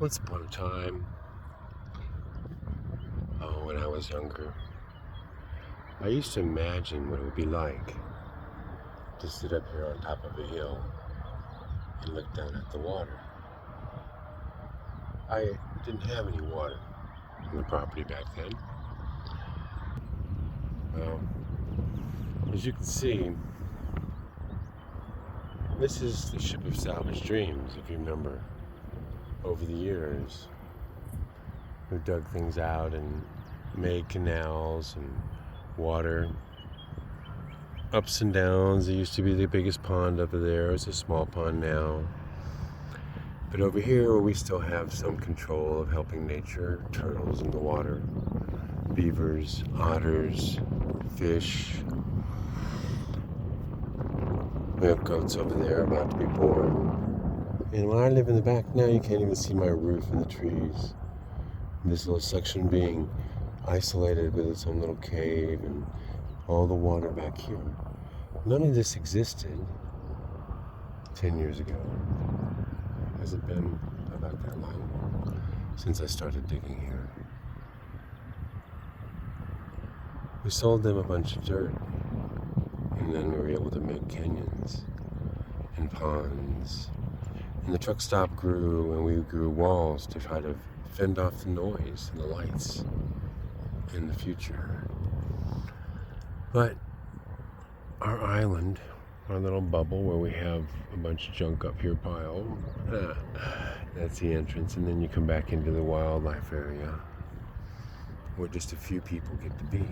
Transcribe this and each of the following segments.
Once upon a time, when I was younger, I used to imagine what it would be like to sit up here on top of a hill and look down at the water. I didn't have any water on the property back then. Well, as you can see, this is the ship of salvage dreams, if you remember. Over the years, we've dug things out and made canals and water ups and downs. There used to be the biggest pond over there. It's a small pond now. But over here, we still have some control of helping nature, turtles in the water, beavers, otters, fish. We have goats over there about to be born. And when I live in the back now, you can't even see my roof and the trees. And this little section being isolated with its own little cave and all the water back here. None of this existed 10 years ago. Has it been about that long since I started digging here? We sold them a bunch of dirt, and then we were able to make canyons and ponds. And the truck stop grew, and we grew walls to try to fend off the noise and the lights in the future. But our island, our little bubble where we have a bunch of junk up here piled, that's the entrance. And then you come back into the wildlife area where just a few people get to be.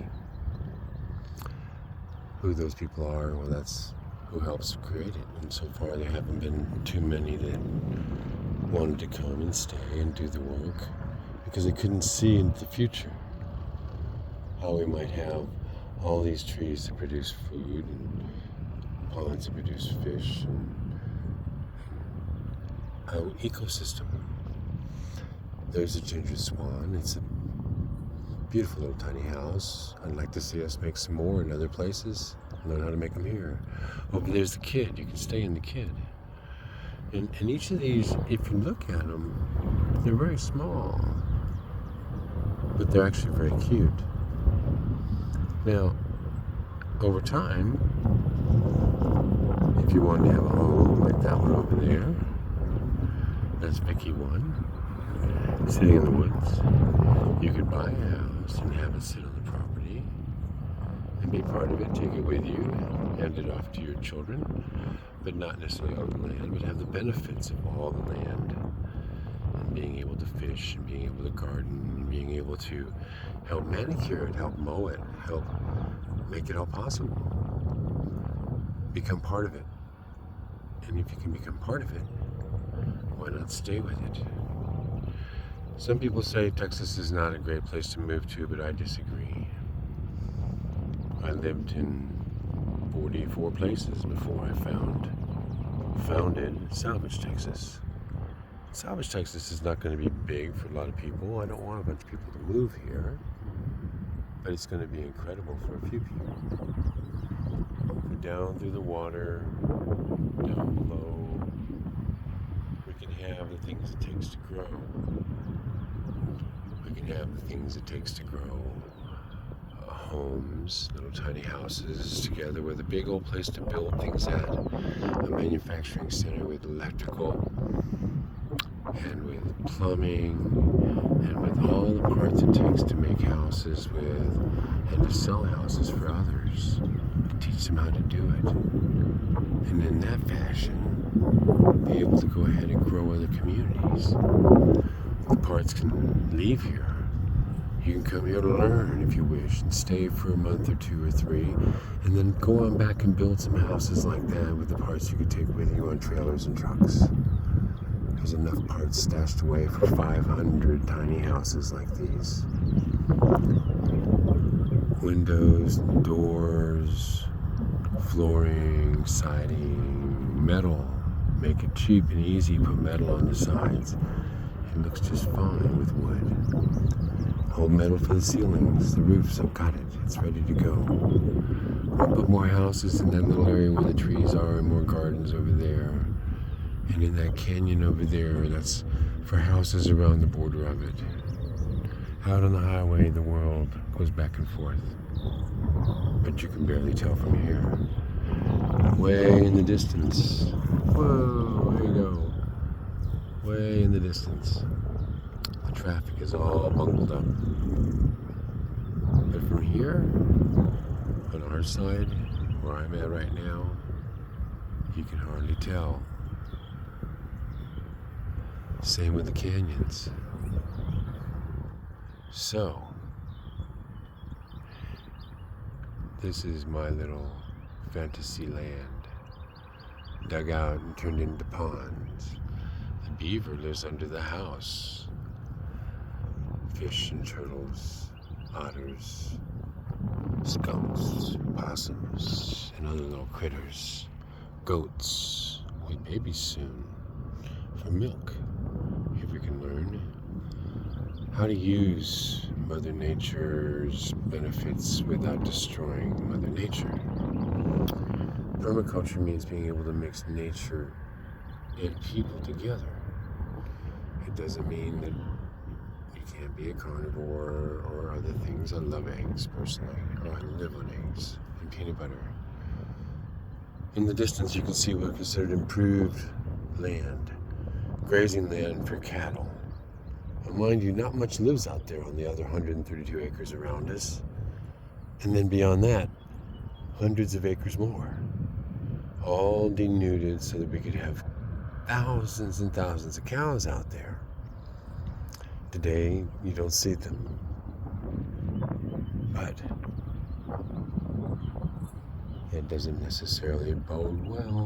Who those people are, well, that's who helps create it. And so far there haven't been too many that wanted to come and stay and do the work because they couldn't see into the future how we might have all these trees to produce food and ponds to produce fish and an ecosystem. There's a ginger swan. It's a beautiful little tiny house. I'd like to see us make some more in other places. Learn how to make them here. Oh, but there's the kid. You can stay in the kid. And each of these, if you look at them, they're very small, but they're actually very cute. Now, over time, if you wanted to have a home like that one over there, that's Vicky one, sitting in the woods, you could buy a house and have it sit on the property and be part of it, take it with you, hand it off to your children, but not necessarily own the land, but have the benefits of all the land, and being able to fish, and being able to garden, and being able to help manicure it, help mow it, help make it all possible. Become part of it. And if you can become part of it, why not stay with it? Some people say Texas is not a great place to move to, but I disagree. I lived in 44 places before I founded Salvage, Texas. Salvage, Texas is not going to be big for a lot of people. I don't want a bunch of people to move here, but it's going to be incredible for a few people. Down through the water, down below, we can have the things it takes to grow. We can have the things it takes to grow homes, little tiny houses together with a big old place to build things at, a manufacturing center with electrical and with plumbing and with all the parts it takes to make houses with and to sell houses for others, to teach them how to do it, and in that fashion be able to go ahead and grow other communities. The parts can leave here. You can come here to learn if you wish and stay for a month or 2 or 3 and then go on back and build some houses like that with the parts you could take with you on trailers and trucks. There's enough parts stashed away for 500 tiny houses like these. Windows, doors, flooring, siding, metal. Make it cheap and easy, put metal on the sides. It looks just fine with wood. Hold metal for the ceilings, the roofs, I've got it. It's ready to go. We'll put more houses in that little area where the trees are and more gardens over there. And in that canyon over there, that's for houses around the border of it. Out on the highway, the world goes back and forth, but you can barely tell from here. Way in the distance. Whoa, there you go. Way in the distance. The traffic is all bungled up. But from here, on our side, where I'm at right now, you can hardly tell. Same with the canyons. So, this is my little fantasy land, dug out and turned into ponds. The beaver lives under the house. Fish and turtles, otters, skunks, possums, and other little critters. Goats, we babies soon, for milk, if we can learn how to use Mother Nature's benefits without destroying Mother Nature. Permaculture means being able to mix nature and people together. It doesn't mean that you can't be a carnivore or other things. I love eggs personally, or I live on eggs and peanut butter. In the distance you can see what is considered improved land, grazing land for cattle. And mind you, not much lives out there on the other 132 acres around us. And then beyond that, hundreds of acres more. All denuded so that we could have thousands and thousands of cows out there. Today, you don't see them. But it doesn't necessarily bode well.